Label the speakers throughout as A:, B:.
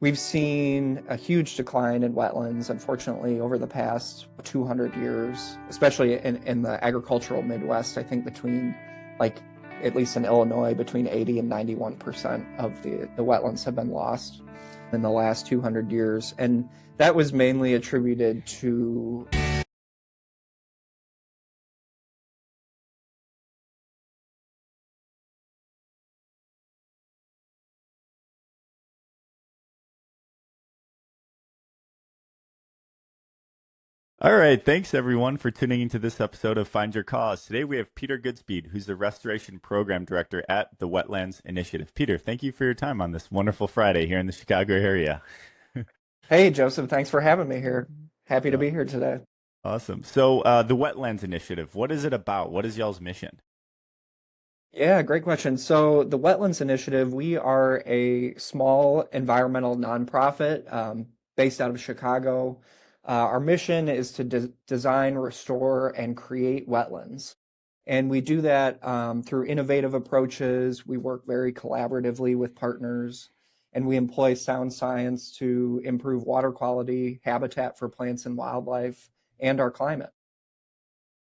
A: We've seen a huge decline in wetlands, unfortunately, over the past 200 years, especially in the agricultural Midwest. I think like, at least in Illinois, between 80 and 91% of the wetlands have been lost in the last 200 years. And that was mainly attributed to
B: All right, thanks everyone for tuning into this episode of Find Your Cause. Today we have Peter Goodspeed, who's the Restoration Program Director at the Wetlands Initiative. Peter, thank you for your time on this wonderful Friday here in the Chicago area.
A: Hey, Joseph, thanks for having me here. Happy to
B: Uh,
A: be here today.
B: awesome. So, the Wetlands Initiative, what is it about? What is y'all's mission?
A: Yeah, great question. So, the Wetlands Initiative, we are a small environmental nonprofit based out of Chicago. Our mission is to design, restore, and create wetlands. And we do that through innovative approaches. We work very collaboratively with partners, and we employ sound science to improve water quality, habitat for plants and wildlife, and our climate.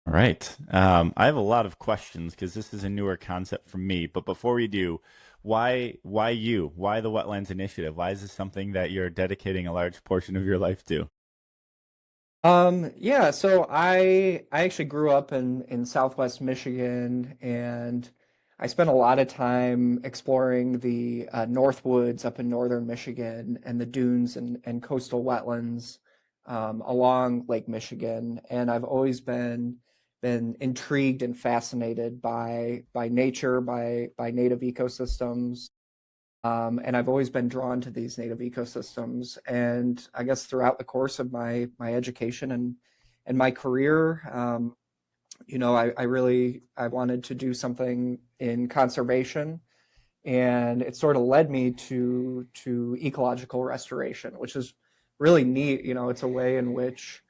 B: All right. I have a lot of questions because this is a newer concept for me. But before we do, why you? Why the Wetlands Initiative? Why is this something that you're dedicating a large portion of your life to?
A: Yeah, so I actually grew up in Southwest Michigan, and I spent a lot of time exploring the Northwoods up in northern Michigan and the dunes and coastal wetlands along Lake Michigan. And I've always been intrigued and fascinated by nature, by native ecosystems. And I've always been drawn to these native ecosystems. And I guess throughout the course of my education and my career, I wanted to do something in conservation, and it sort of led me to ecological restoration, which is really neat. It's a way in which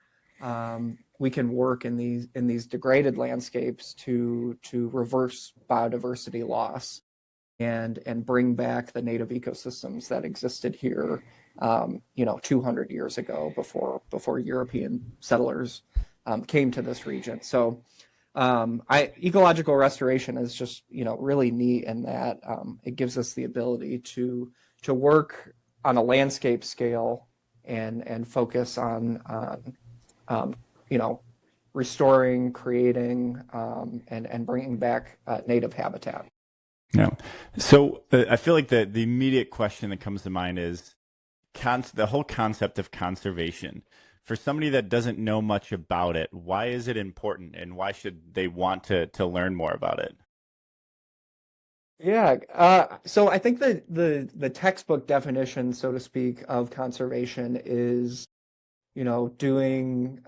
A: we can work in these degraded landscapes to reverse biodiversity loss and bring back the native ecosystems that existed here, 200 years ago before European settlers came to this region. So, ecological restoration is just really neat in that it gives us the ability to work on a landscape scale and focus on um, you know restoring, creating, and bringing back native habitat.
B: No. So I feel like the immediate question that comes to mind is the whole concept of conservation. For somebody that doesn't know much about it, why is it important and why should they want to learn more about it?
A: Yeah, so I think that the textbook definition, so to speak, of conservation is, making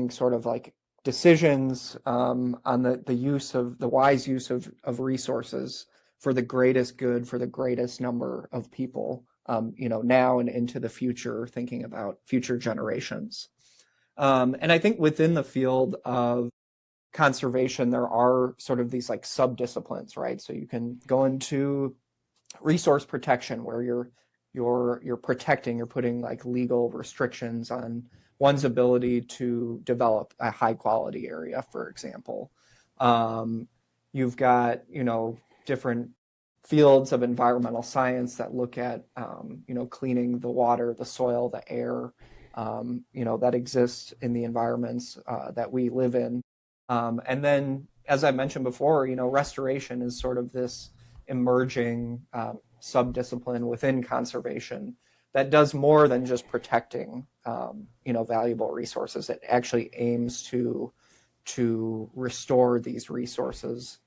A: sort of like decisions on the use of the wise use of resources for the greatest good for the greatest number of people, now and into the future, thinking about future generations. And I think within the field of conservation, there are sort of these like sub-disciplines, right? So you can go into resource protection where you're protecting, you're putting like legal restrictions on one's ability to develop a high quality area, for example. Um, you've got, different fields of environmental science that look at, cleaning the water, the soil, the air, that exists in the environments that we live in. And then, as I mentioned before, restoration is sort of this emerging sub-discipline within conservation that does more than just protecting, valuable resources. It actually aims to restore these resources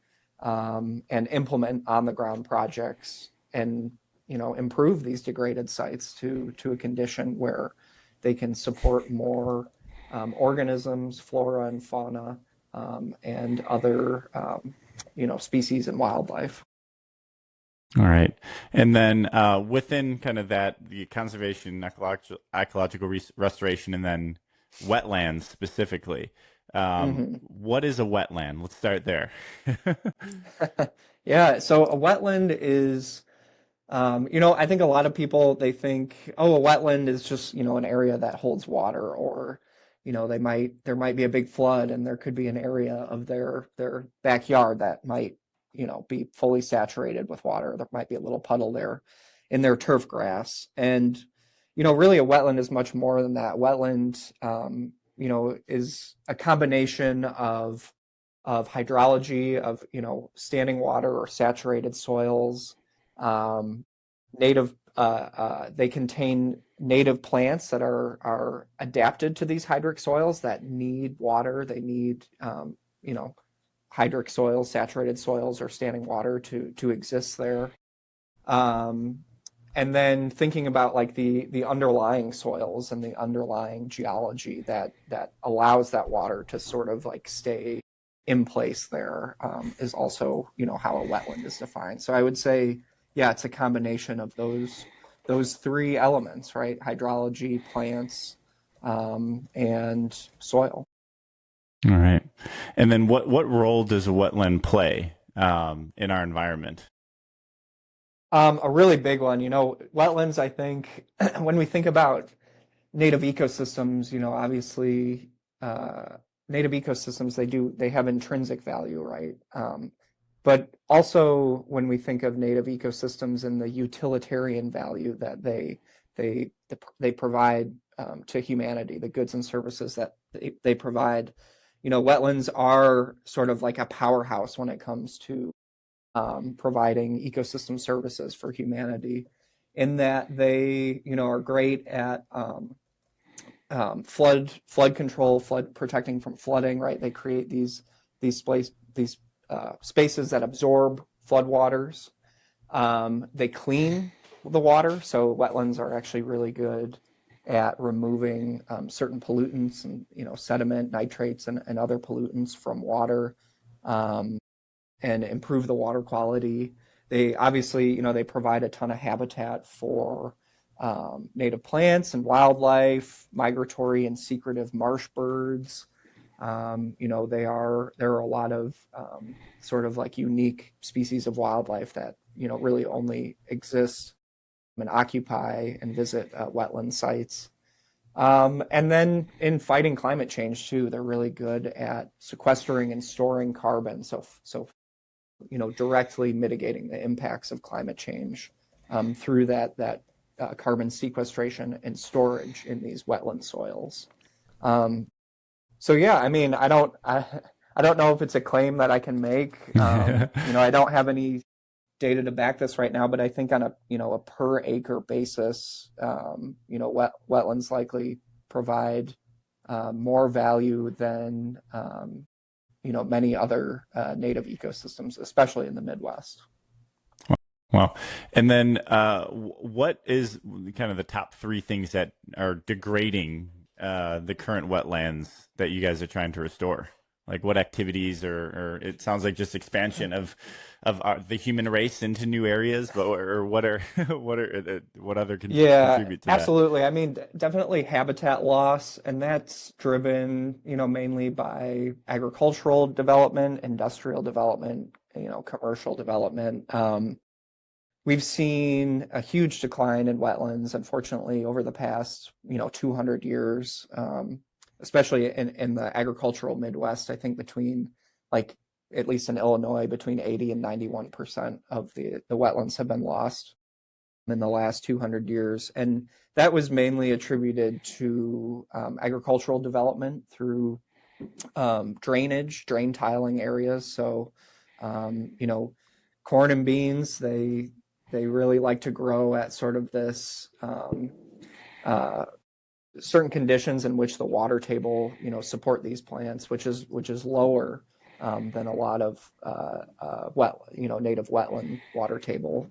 A: and implement on-the-ground projects and improve these degraded sites to a condition where they can support more organisms, flora and fauna, and other species and wildlife.
B: All right. And then within kind of that, the conservation, ecological restoration, and then wetlands specifically.
A: Mhm.
B: What is a wetland? Let's start there.
A: Yeah, so a wetland is I think a lot of people they think, oh, a wetland is just, an area that holds water, or, there might be a big flood and there could be an area of their backyard that might, be fully saturated with water. There might be a little puddle there in their turf grass. And, really a wetland is much more than that. Wetland, is a combination of hydrology, of, standing water or saturated soils. Um, they contain native plants that are adapted to these hydric soils that need water. They need, hydric soils, saturated soils, or standing water to exist there. Um, and then thinking about like the underlying soils and the underlying geology that allows that water to sort of like stay in place there, is also, how a wetland is defined. So I would say, yeah, it's a combination of those three elements, right? Hydrology, plants, and soil.
B: All right. And then what role does a wetland play in our environment?
A: A really big one, wetlands, I think, when we think about native ecosystems, obviously, native ecosystems, they have intrinsic value, right? But also when we think of native ecosystems and the utilitarian value that they they provide, to humanity, the goods and services that they provide, wetlands are sort of like a powerhouse when it comes to, providing ecosystem services for humanity, in that they, are great at, flood control, flood protecting from flooding, right? They create these spaces that absorb floodwaters. They clean the water, so wetlands are actually really good at removing, certain pollutants and, sediment, nitrates, and other pollutants from water, um, and improve the water quality. They obviously, they provide a ton of habitat for, native plants and wildlife, migratory and secretive marsh birds. There are a lot of, sort of like unique species of wildlife that, really only exist and occupy and visit, wetland sites. And then in fighting climate change too, they're really good at sequestering and storing carbon. So directly mitigating the impacts of climate change, through that carbon sequestration and storage in these wetland soils. Um, so yeah, I mean, I don't know if it's a claim that I can make. I don't have any data to back this right now, but I think on a per acre basis, wetlands likely provide, more value than, many other, native ecosystems, especially in the Midwest.
B: Well, and then what is kind of the top three things that are degrading the current wetlands that you guys are trying to restore? Like what activities, or it sounds like just expansion of the human race into new areas, but or what are what other
A: Yeah,
B: contribute to that?
A: absolutely. I mean, definitely habitat loss, and that's driven, mainly by agricultural development, industrial development, commercial development. We've seen a huge decline in wetlands, unfortunately, over the past, 200 years, especially in the agricultural Midwest. I think between, like, at least in Illinois, between 80 and 91% of the wetlands have been lost in the last 200 years. And that was mainly attributed to, agricultural development through, drain tiling areas. So, um, you know, corn and beans, they really like to grow at sort of this, uh, certain conditions in which the water table, support these plants, which is lower, than a lot of, native wetland water table,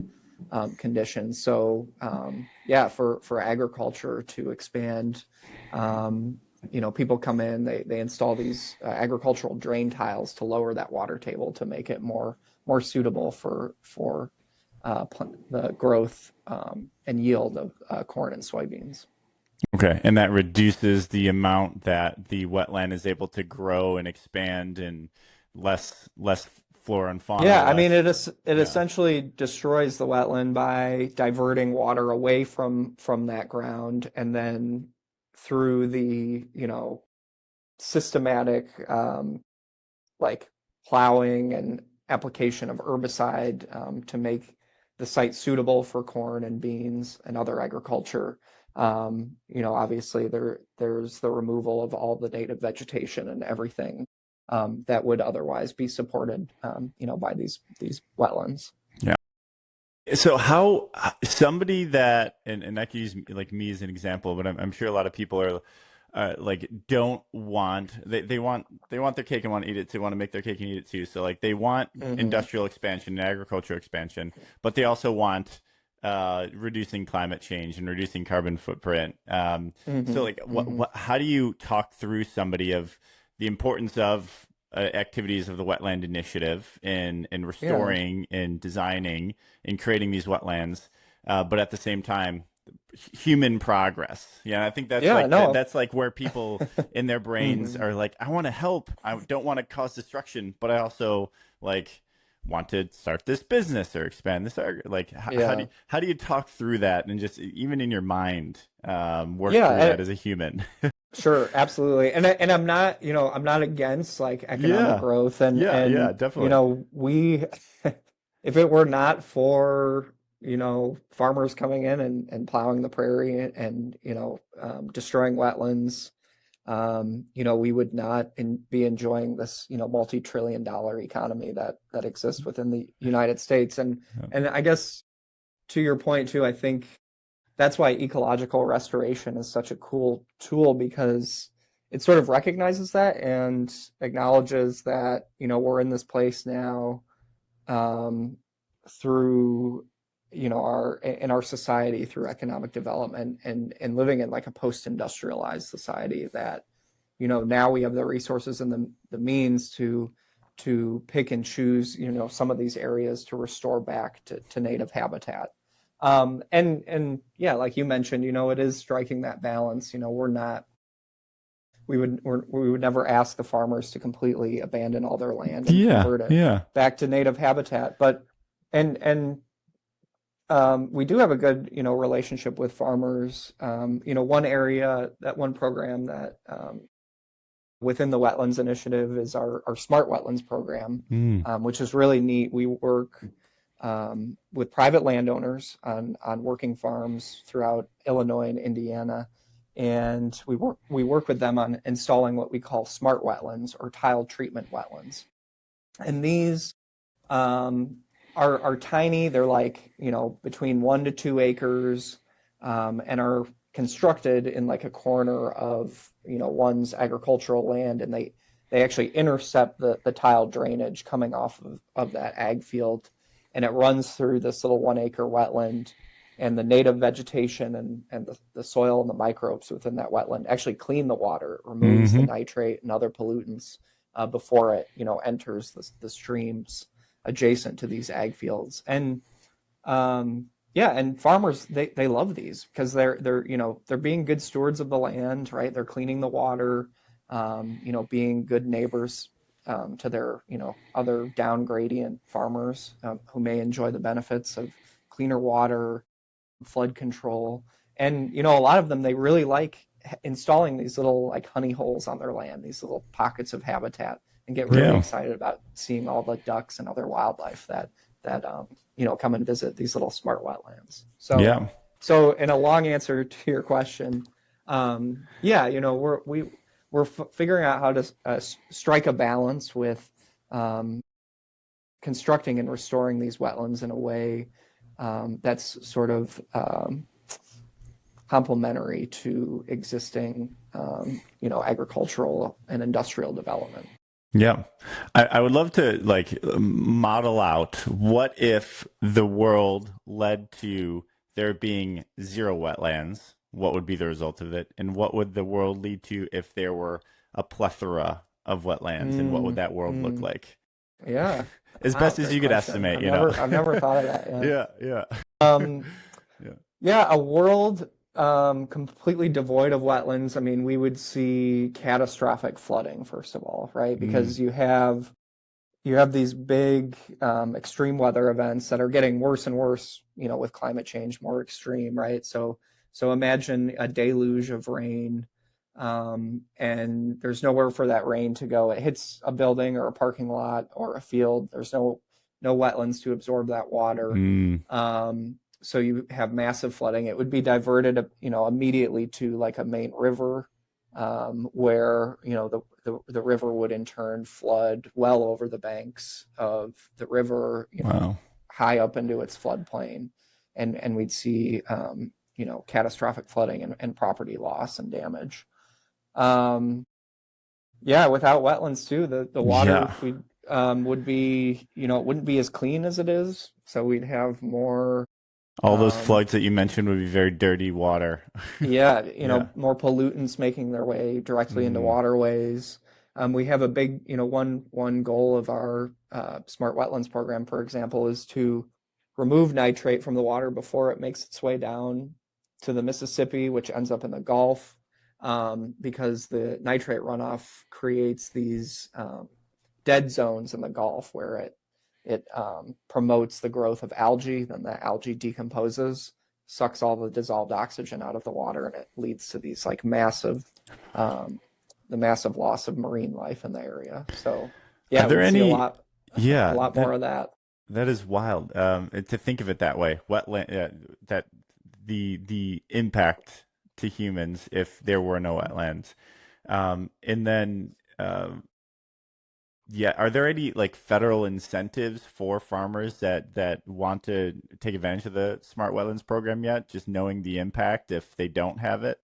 A: conditions. So, yeah, for agriculture to expand, people come in, they install these, agricultural drain tiles to lower that water table to make it more suitable for, the growth, and yield of, corn and soybeans.
B: Okay, and that reduces the amount that the wetland is able to grow and expand in less flora and fauna
A: Yeah, I mean
B: less.
A: it
B: Yeah.
A: essentially destroys the wetland by diverting water away from that ground and then through the, systematic like plowing and application of herbicide to make the site suitable for corn and beans and other agriculture. Obviously there's the removal of all the native vegetation and everything that would otherwise be supported, by these wetlands.
B: Yeah. So how somebody that and I could use like me as an example, but I'm sure a lot of people are like don't want they want their cake and want to eat it too, want to make their cake and eat it too. So like they want
A: Hmm.
B: industrial expansion and agriculture expansion, but they also want reducing climate change and reducing carbon footprint. So
A: Hmm.
B: like
A: Hmm.
B: how do you talk through somebody of the importance of activities of the Wetland Initiative in
A: Yeah.
B: restoring and designing and creating these wetlands, but at the same time human progress. Yeah, I think that's
A: Yeah,
B: like
A: no.
B: that's like where people in their brains
A: Hmm.
B: are like, I want to help. I don't want to cause destruction, but I also like want to start this business or expand this. Like,
A: Yeah.
B: how do you talk through that and just even in your mind work
A: Yeah,
B: through that as a human?
A: sure, absolutely. And I'm not, I'm not against like economic
B: Yeah,
A: growth and
B: yeah,
A: and
B: definitely.
A: we if it were not for, farmers coming in and plowing the prairie and, destroying wetlands, we would not be enjoying this, multi-trillion dollar economy that exists within the United States.
B: Yeah.
A: And I guess to your point too, I think that's why ecological restoration is such a cool tool because it sort of recognizes that and acknowledges that, we're in this place now um, through, our in our society through economic development and living in like a post-industrialized society that, now we have the resources and the means to pick and choose, some of these areas to restore back to native habitat. And yeah, like you mentioned, it is striking that balance. We're not we would never ask the farmers to completely abandon all their land and
B: Yeah,
A: convert it
B: yeah.
A: back to native habitat. But and we do have a good, relationship with farmers. One area that one program that within the Wetlands Initiative is our Smart Wetlands program,
B: Mm.
A: which is really neat. We work with private landowners on working farms throughout Illinois and Indiana, and we work with them on installing what we call smart wetlands or tile treatment wetlands. And these um, are tiny. They're like, between 1 to 2 acres, and are constructed in like a corner of, one's agricultural land, and they actually intercept the tile drainage coming off of that ag field, and it runs through this little 1 acre wetland, and the native vegetation and the soil and the microbes within that wetland actually clean the water, it removes the
B: Hmm.
A: nitrate and other pollutants before it, enters the streams adjacent to these ag fields. And yeah, and farmers they love these because they're being good stewards of the land, right? They're cleaning the water, being good neighbors to their other down gradient farmers who may enjoy the benefits of cleaner water, flood control, and a lot of them they really like installing these little like honey holes on their land, these little pockets of habitat, and get really
B: Yeah,
A: excited about seeing all the ducks and other wildlife that come and visit these little smart wetlands. So
B: yeah.
A: so in a long answer to your question, yeah, we're figuring out how to strike a balance with um, constructing and restoring these wetlands in a way that's sort of complementary to existing, agricultural and industrial development.
B: Yeah. I would love to like model out what if the world led to there being zero wetlands, what would be the result of it? And what would the world lead to if there were a plethora of wetlands? And what would
A: Mm,
B: that world look
A: mm,
B: like?
A: yeah.
B: As
A: Wow,
B: best as
A: great
B: you could
A: question.
B: estimate,
A: I've
B: you know.
A: never I've never thought of that. Yeah.
B: Yeah, yeah.
A: Um,
B: Yeah.
A: yeah, a world completely devoid of wetlands. I mean, we would see catastrophic flooding, first of all, right?
B: Mm,
A: Because you have you have these big extreme weather events that are getting worse and worse, with climate change, more extreme, right? So imagine a deluge of rain, and there's nowhere for that rain to go. It hits a building or a parking lot or a field. There's no wetlands to absorb that water.
B: Mm,
A: So you have massive flooding. It would be diverted, immediately to like a main river, where the river would in turn flood well over the banks of the river,
B: wow.
A: high up into its floodplain, and we'd see catastrophic flooding and property loss and damage. Um, yeah, without wetlands too, the water
B: Yeah.
A: would be, it wouldn't be as clean as it is, so we'd have more.
B: All those
A: um,
B: floods that you mentioned would be very dirty water.
A: Yeah,
B: Yeah.
A: more pollutants making their way directly into
B: Mm,
A: waterways. We have a big, one goal of our Smart Wetlands program, for example, is to remove nitrate from the water before it makes its way down to the Mississippi, which ends up in the Gulf, because the nitrate runoff creates these dead zones in the Gulf where it promotes the growth of algae. Then the algae decomposes, sucks all the dissolved oxygen out of the water, and it leads to these like um, the massive loss of marine life in the area. So
B: are
A: yeah,
B: there
A: we'd see
B: any?
A: a
B: Yeah,
A: lot more of that.
B: that is wild. To think of it that way, wetland, that the impact to humans if there were no wetlands. And then, yeah, are there any like federal incentives for farmers that want to take advantage of the Smart Wetlands program yet? Just knowing the impact if they don't have it.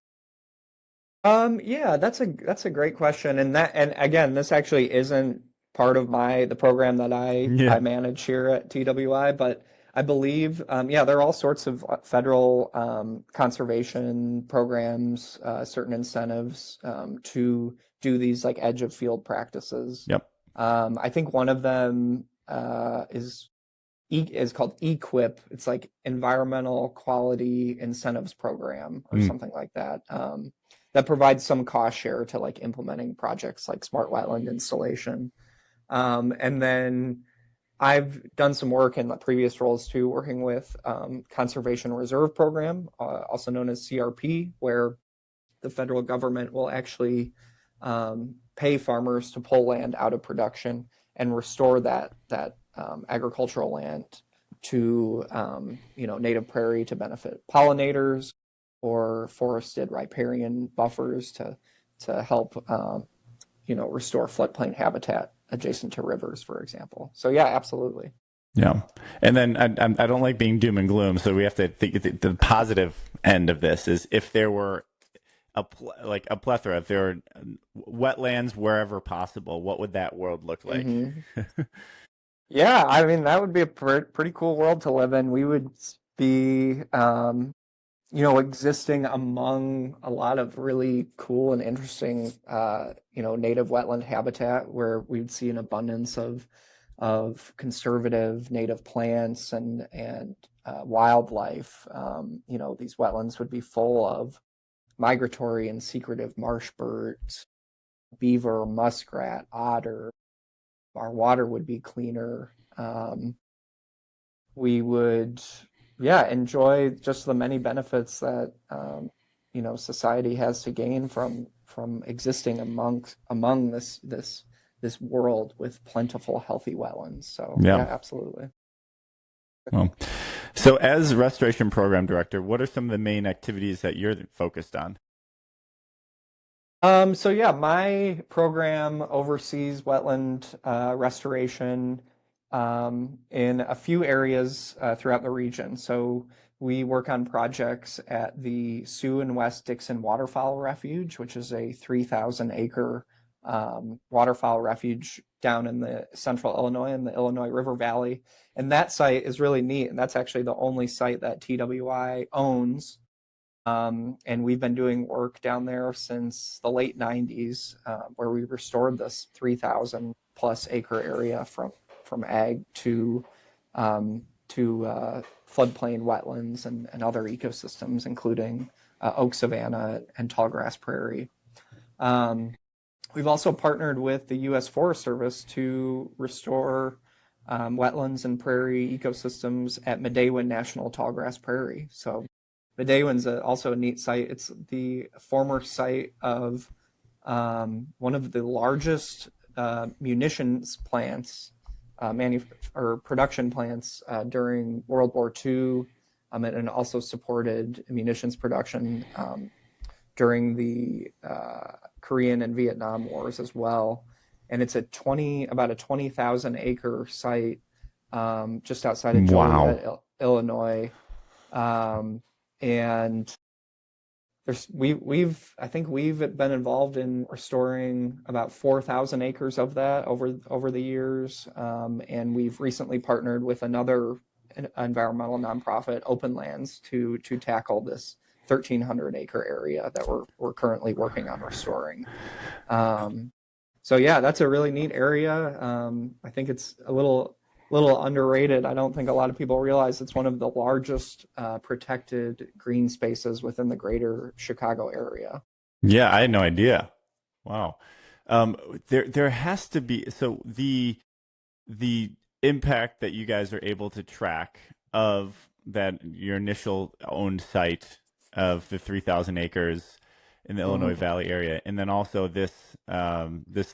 A: Yeah, that's a great question, and again, this actually isn't part of the program that I
B: Yeah.
A: manage here at TWI, but I believe, yeah, there are all sorts of federal conservation programs, certain incentives to do these like edge of field practices.
B: Yep.
A: I think one of them is called EQIP. It's like Environmental Quality Incentives Program or
B: Mm.
A: something like that. That provides some cost share to like implementing projects like smart wetland installation. And then I've done some work in the previous roles too, working with Conservation Reserve Program, also known as CRP, where the federal government will actually pay farmers to pull land out of production and restore that agricultural land to native prairie to benefit pollinators or forested riparian buffers to help restore floodplain habitat adjacent to rivers, for example. So yeah, absolutely.
B: Yeah. And then I don't like being doom and gloom, so we have to think the positive end of this is if there were like a plethora, if there were wetlands wherever possible, what would that world look like?
A: Hmm. Yeah, I mean, that would be a pretty cool world to live in. We would be, existing among a lot of really cool and interesting, native wetland habitat where we'd see an abundance of conservative native plants and wildlife. These wetlands would be full of migratory and secretive marsh birds, beaver, muskrat, otter. Our water would be cleaner. We would, yeah, enjoy just the many benefits that society has to gain from existing among this world with plentiful, healthy wetlands. So yeah,
B: Yeah.
A: absolutely.
B: Well, so as restoration program director, what are some of the main activities that you're focused on?
A: So yeah, my program oversees wetland restoration in a few areas throughout the region. So we work on projects at the Sioux and West Dixon Waterfowl Refuge, which is a 3,000 acre waterfowl refuge down in the central Illinois in the Illinois River Valley. And that site is really neat. And that's actually the only site that TWI owns, and we've been doing work down there since the late 90s, where we restored this 3,000 plus acre area from ag to floodplain wetlands and other ecosystems, including oak savanna and tallgrass prairie. Um, We've also partnered with the U.S. Forest Service to restore wetlands and prairie ecosystems at Midewin National Tallgrass Prairie. So Midewin's also a neat site. It's the former site of one of the largest munitions plants, or production plants during World War II, and also supported munitions production during the Korean and Vietnam Wars as well. And it's about a 20,000 acre site just outside of
B: Wow.
A: Joliet, Illinois. And I think we've been involved in restoring about 4,000 acres of that over the years. And we've recently partnered with another environmental nonprofit, Open Lands, to tackle this 1,300 acre area that we're currently working on restoring. So yeah, that's a really neat area. I think it's a little underrated. I don't think a lot of people realize it's one of the largest protected green spaces within the greater Chicago area.
B: Yeah, I had no idea. Wow. There has to be, so the impact that you guys are able to track of that your initial owned site of the 3,000 acres in the Illinois
A: Mhm.
B: Valley area, and then also this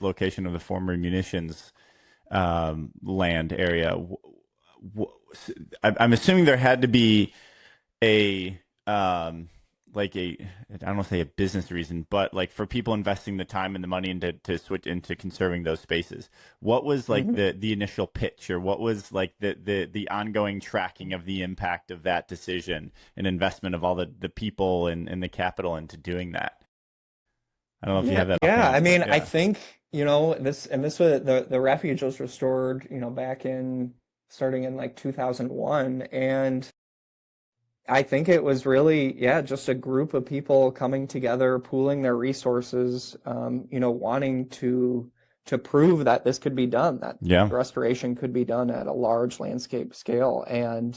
B: location of the former munitions land area. I'm assuming there had to be a like a, I don't want to say a business reason, but like for people investing the time and the money into to switch into conserving those spaces. What was like
A: Mhm.
B: the initial pitch, or what was like the ongoing tracking of the impact of that decision and investment of all the people and the capital into doing that? I don't know if you
A: Yeah,
B: have that
A: yeah. I
B: offhand, but
A: mean, I
B: yeah.
A: think, this was the refuge was restored, back in starting in like 2001, and I think it was really, yeah, just a group of people coming together, pooling their resources, wanting to prove that this could be done, that
B: Yeah.
A: restoration could be done at a large landscape scale. And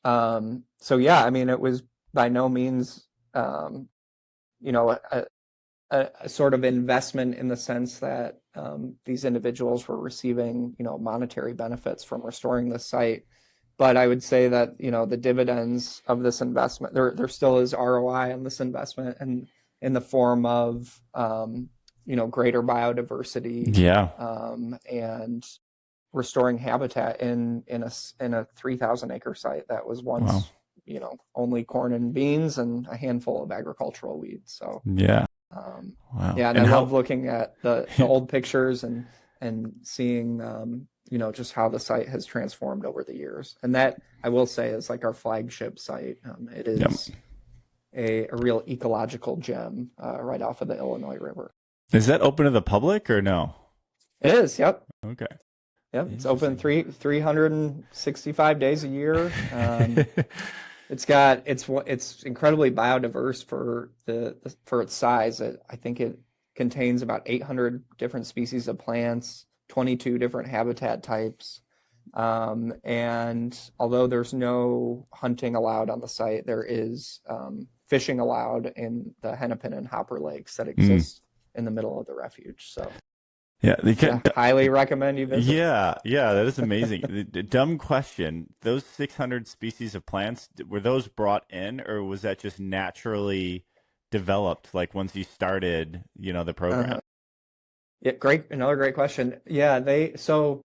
A: so, yeah, I mean, it was by no means, you know, a, a sort of investment in the sense that these individuals were receiving, monetary benefits from restoring the site. But I would say that, the dividends of this investment, there still is ROI on this investment, and in the form of, greater biodiversity,
B: Yeah.
A: and restoring habitat in a 3,000 acre site that was
B: Wow.
A: once, only corn and beans and a handful of agricultural weeds. So
B: Yeah.
A: um,
B: Wow.
A: yeah, and I
B: And
A: love
B: how,
A: looking at the old pictures and seeing just how the site has transformed over the years. And that I will say is like our flagship site. It
B: yeah.
A: is a real ecological gem right off of the Illinois River.
B: Is that open to the public or no?
A: It is. Yep.
B: Okay.
A: Yep. It's open
B: Interesting.
A: 365 days a year. It's incredibly biodiverse for its size. I think it contains about 800 different species of plants, 22 different habitat types. And although there's no hunting allowed on the site, there is fishing allowed in the Hennepin and Hopper lakes that
B: Mm.
A: exist in the middle of the refuge. So
B: Yeah.
A: yeah, highly recommend you visit.
B: Yeah, yeah, that is amazing. The dumb question. Those 600 species of plants, were those brought in, or was that just naturally developed, like once you started, the program?
A: Uh, yeah, another great question. Yeah, so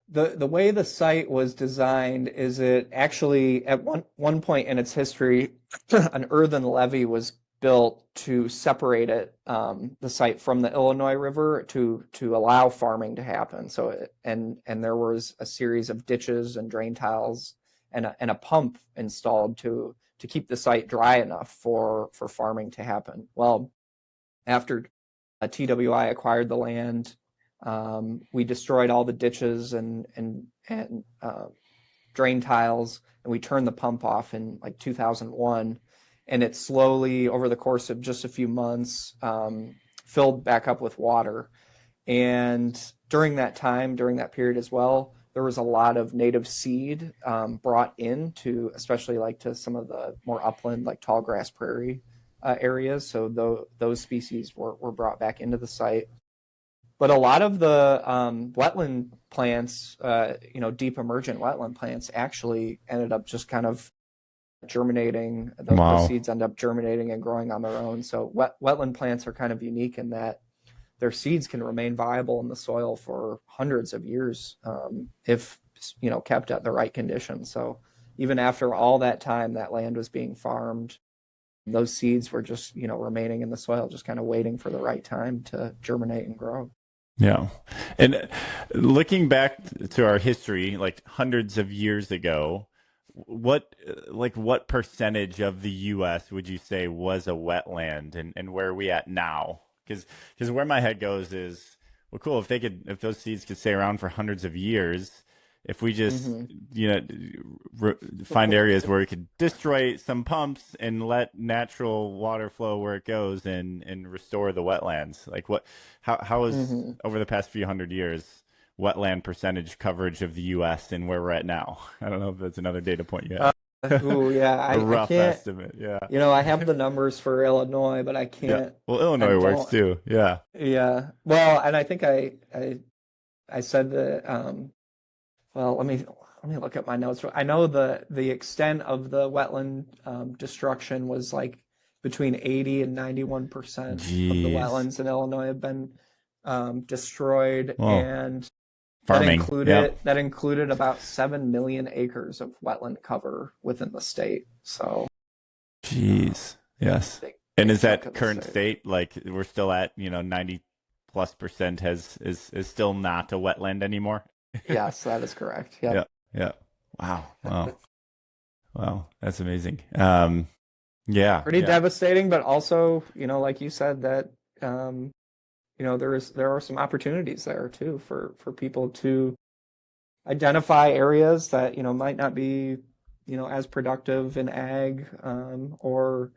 A: the way the site was designed is it actually at one point in its history, an earthen levee was built to separate the site from the Illinois River to allow farming to happen. So and there was a series of ditches and drain tiles and a pump installed to keep the site dry enough for farming to happen. Well, after TWI acquired the land, we destroyed all the ditches and drain tiles, and we turned the pump off in like 2001. And it slowly, over the course of just a few months, filled back up with water. And during that time, during that period as well, there was a lot of native seed brought in to, especially like to some of the more upland, like tall grass prairie areas. So those species were brought back into the site. But a lot of the wetland plants, deep emergent wetland plants actually ended up just kind of germinating. The
B: Wow.
A: seeds end up germinating and growing on their own. So wetland plants are kind of unique in that their seeds can remain viable in the soil for hundreds of years if kept at the right conditions. So even after all that time that land was being farmed, those seeds were just remaining in the soil, just kind of waiting for the right time to germinate and grow.
B: Yeah. And looking back to our history, like hundreds of years ago, what percentage of the US would you say was a wetland, and where are we at now? Because where my head goes is, well, cool, if those seeds could stay around for hundreds of years, if we just find areas where we could destroy some pumps and let natural water flow where it goes and restore the wetlands, like how is over the past few hundred years wetland percentage coverage of the US and where we're at now? I don't know if that's another data point you have.
A: Yeah,
B: A
A: I
B: rough
A: can't.
B: estimate, yeah.
A: I have the numbers for Illinois, but I
B: Yeah.
A: can't.
B: Well,
A: I
B: Illinois works
A: don't.
B: too. Yeah.
A: Yeah. Well, and I think I said that. Well, let me look at my notes. I know the extent of the wetland destruction was like between 80 and 91% of the
B: Jeez.
A: wetlands in Illinois have been destroyed,
B: Well,
A: and
B: farming. Yep.
A: that included about 7 million acres of wetland cover within the state. So,
B: Jeez. Yes.
A: big,
B: And
A: big
B: is
A: chunk
B: that
A: of the
B: current
A: state.
B: state, like we're still at, 90+% is still not a wetland anymore?
A: Yes, that is correct.
B: Yeah.
A: Yep.
B: Yeah. Wow. Wow. Wow. That's amazing. Yeah.
A: Pretty
B: Yeah.
A: devastating, but also, like you said, that there are some opportunities there too for people to identify areas that might not be as productive in ag, or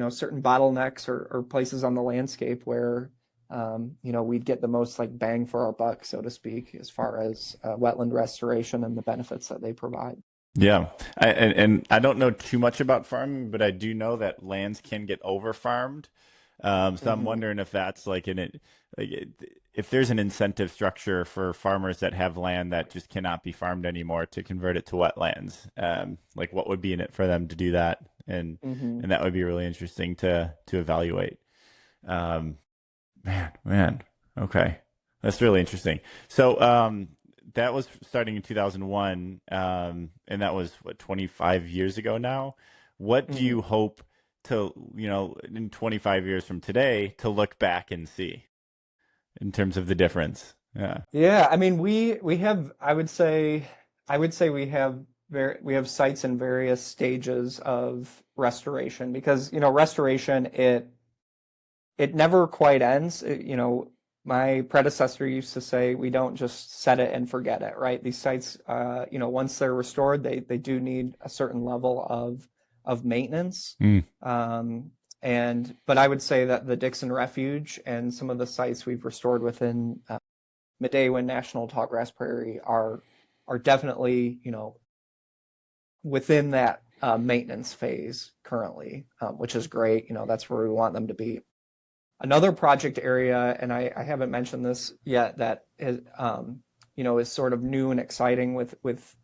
A: certain bottlenecks or places on the landscape where we'd get the most like bang for our buck, so to speak, as far as wetland restoration and the benefits that they provide.
B: Yeah. And I don't know too much about farming, but I do know that lands can get over farmed. So I'm
A: Hmm.
B: wondering if that's if there's an incentive structure for farmers that have land that just cannot be farmed anymore to convert it to wetlands. Like what would be in it for them to do that?
A: Hmm.
B: And that would be really interesting to evaluate. Um, man. Okay. That's really interesting. So, that was starting in 2001, and that was what, 25 years ago now. What do
A: Hmm.
B: you hope to, in 25 years from today, to look back and see in terms of the difference? Yeah.
A: Yeah, I mean, we have, I would say we have sites in various stages of restoration, because restoration, it never quite ends. My predecessor used to say we don't just set it and forget it, right? These sites, once they're restored, they do need a certain level of maintenance.
B: Mm.
A: Um, but I would say that the Dixon Refuge and some of the sites we've restored within Medewin National Tallgrass Prairie are definitely within that maintenance phase currently, which is great. That's where we want them to be. Another project area, and I haven't mentioned this yet, that is sort of new and exciting with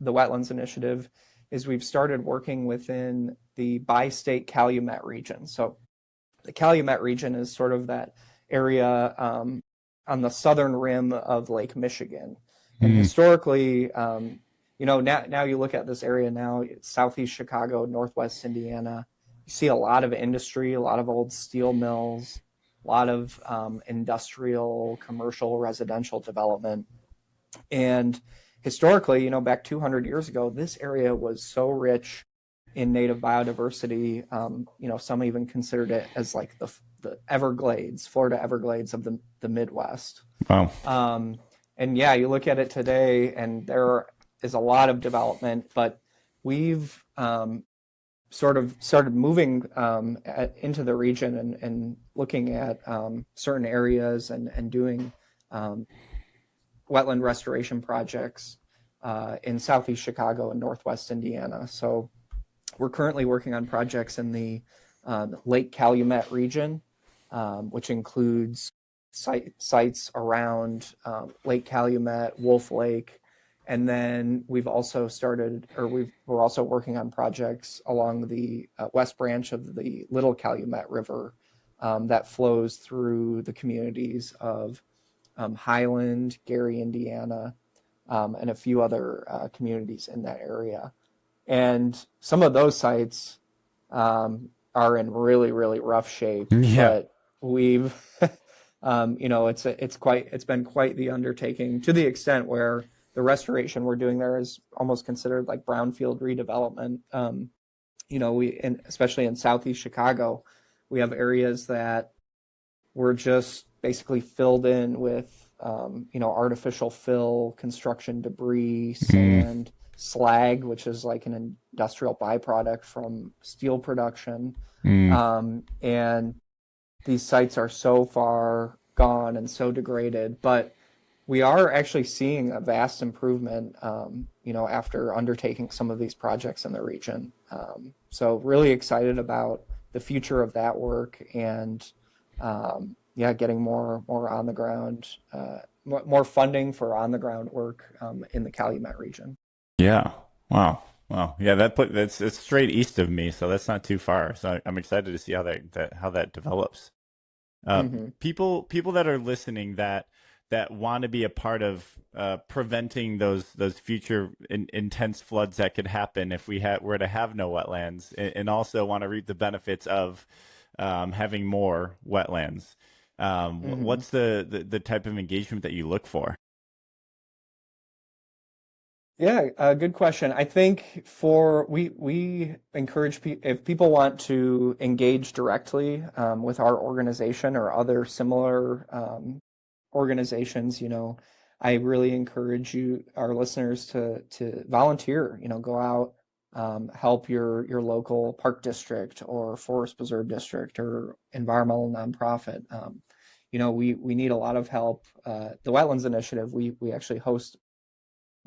A: the Wetlands Initiative, is we've started working within the bi-state Calumet region. So the Calumet region is sort of that area on the southern rim of Lake Michigan. And
B: Mm.
A: historically, now you look at this area now, it's southeast Chicago, northwest Indiana. You see a lot of industry, a lot of old steel mills, a lot of industrial, commercial, residential development. And historically, back 200 years ago, this area was so rich in native biodiversity. Some even considered it as like the Everglades, Florida Everglades of the Midwest.
B: Wow.
A: And yeah, you look at it today, and there is a lot of development, but we've sort of started moving into the region and looking at certain areas and doing wetland restoration projects in southeast Chicago and northwest Indiana. So we're currently working on projects in the Lake Calumet region, which includes sites around Lake Calumet, Wolf Lake, and then we've also started, or we're also working on projects along the west branch of the Little Calumet River that flows through the communities of Highland, Gary, Indiana, and a few other communities in that area. And some of those sites are in really, really rough shape,
B: Yeah.
A: but we've, it's been quite the undertaking to the extent where the restoration we're doing there is almost considered like brownfield redevelopment. Especially in Southeast Chicago, we have areas that were just basically filled in with artificial fill, construction debris,
B: Mm,
A: sand, slag, which is like an industrial byproduct from steel production.
B: mm.
A: And these sites are so far gone and so degraded, but we are actually seeing a vast improvement, after undertaking some of these projects in the region. So really excited about the future of that work and, yeah, getting more on the ground, more funding for on the ground work in the Calumet region.
B: Yeah. Wow. Wow. Yeah, that's it's straight east of me, so that's not too far. So I'm excited to see how that develops.
A: Hmm.
B: People that are listening that want to be a part of preventing those future intense floods that could happen if were to have no wetlands, and also want to reap the benefits of having more wetlands.
A: Hmm.
B: What's the type of engagement that you look for?
A: Yeah, good question. I think we encourage if people want to engage directly with our organization or other similar organizations, I really encourage our listeners, to volunteer. Go out, help your local park district or forest preserve district or environmental nonprofit. We need a lot of help. The Wetlands Initiative, we actually host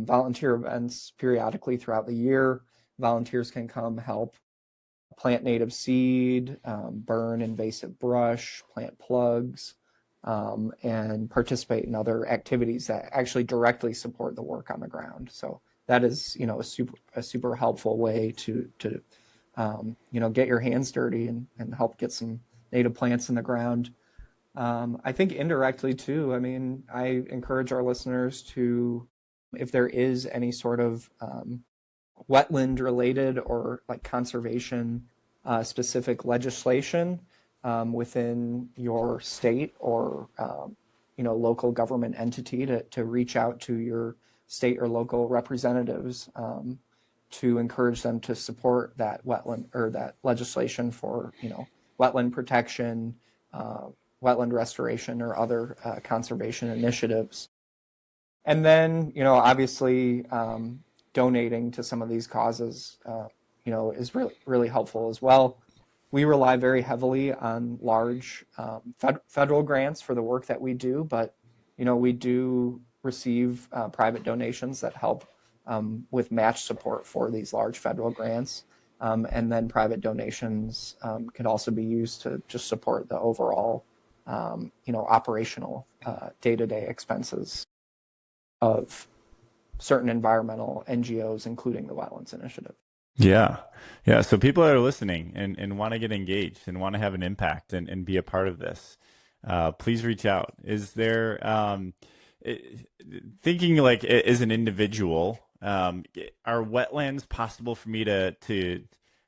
A: volunteer events periodically throughout the year. Volunteers can come help plant native seed, burn invasive brush, plant plugs, and participate in other activities that actually directly support the work on the ground. So that is, a super helpful way to get your hands dirty and help get some native plants in the ground. I think indirectly too, I mean, I encourage our listeners to, if there is any sort of wetland related or like conservation specific legislation within your state or local government entity, to reach out to your state or local representatives to encourage them to support that wetland or that legislation for wetland protection, uh, wetland restoration, or other conservation initiatives. And then, obviously, donating to some of these causes, is really, really helpful as well. We rely very heavily on large federal grants for the work that we do, but, we do receive private donations that help with match support for these large federal grants. And then private donations can also be used to just support the overall, operational day-to-day expenses of certain environmental NGOs, including the Wetlands Initiative.
B: Yeah. Yeah. So people that are listening and want to get engaged and want to have an impact and be a part of this, please reach out. Is there, i- thinking like as an individual, are wetlands possible for me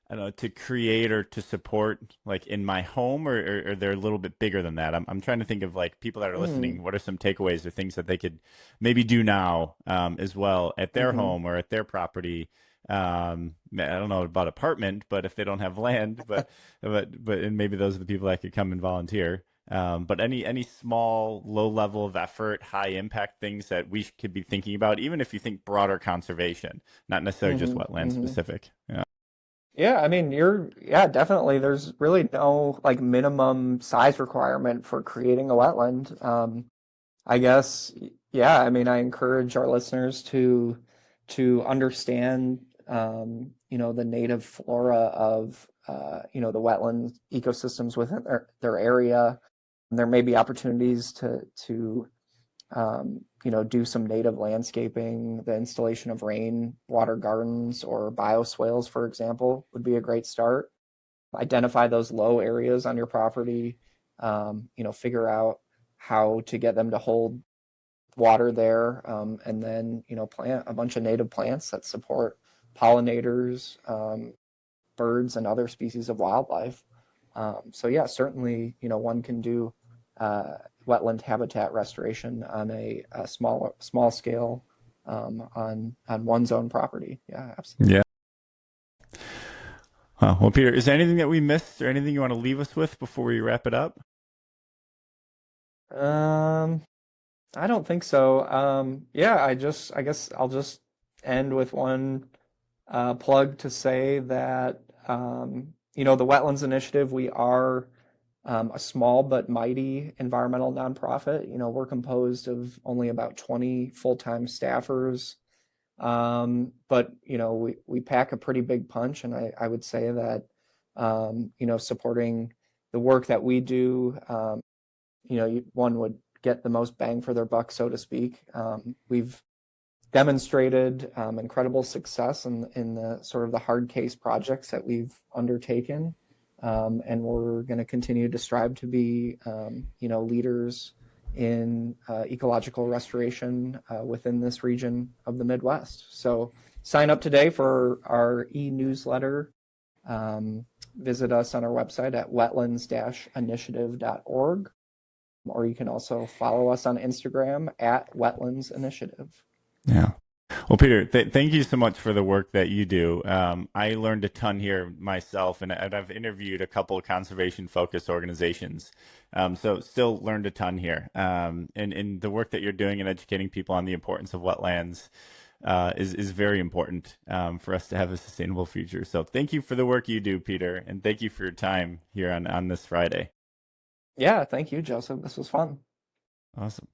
B: I don't know, to create or to support like in my home, or they're a little bit bigger than that? I'm trying to think of like people that are
A: Mm,
B: listening. What are some takeaways or things that they could maybe do now, as well at their
A: hmm.
B: home or at their property? I don't know about apartment, but if they don't have land, and maybe those are the people that could come and volunteer. But any small, low level of effort, high impact things that we could be thinking about, even if you think broader conservation, not necessarily just
A: Hmm.
B: wetland
A: Hmm.
B: specific. Yeah.
A: Yeah, I mean, yeah, definitely. There's really no like minimum size requirement for creating a wetland. I guess, yeah, I mean, I encourage our listeners to understand, the native flora of the wetland ecosystems within their area. And there may be opportunities to do some native landscaping. The installation of rainwater gardens or bioswales, for example, would be a great start. Identify those low areas on your property, figure out how to get them to hold water there, and then, plant a bunch of native plants that support pollinators, birds, and other species of wildlife. So yeah, certainly, one can do wetland habitat restoration on a small scale, on one's own property. Yeah, absolutely.
B: Yeah. Well, Peter, is there anything that we missed or anything you want to leave us with before we wrap it up?
A: Um, I don't think so. Yeah, I guess I'll just end with one plug to say that the Wetlands Initiative, we are a small but mighty environmental nonprofit. We're composed of only about 20 full-time staffers. But we pack a pretty big punch, and I would say that supporting the work that we do, one would get the most bang for their buck, so to speak. We've demonstrated incredible success in the sort of the hard case projects that we've undertaken, and we're going to continue to strive to be leaders in ecological restoration within this region of the Midwest. So sign up today for our e-newsletter. Visit us on our website at wetlands-initiative.org, or you can also follow us on Instagram at Wetlands Initiative.
B: Yeah. Well, Peter, thank you so much for the work that you do. I learned a ton here myself, and I've interviewed a couple of conservation-focused organizations. So still learned a ton here. And the work that you're doing in educating people on the importance of wetlands is very important for us to have a sustainable future. So thank you for the work you do, Peter, and thank you for your time here on this Friday.
A: Yeah, thank you, Joseph. This was fun.
B: Awesome.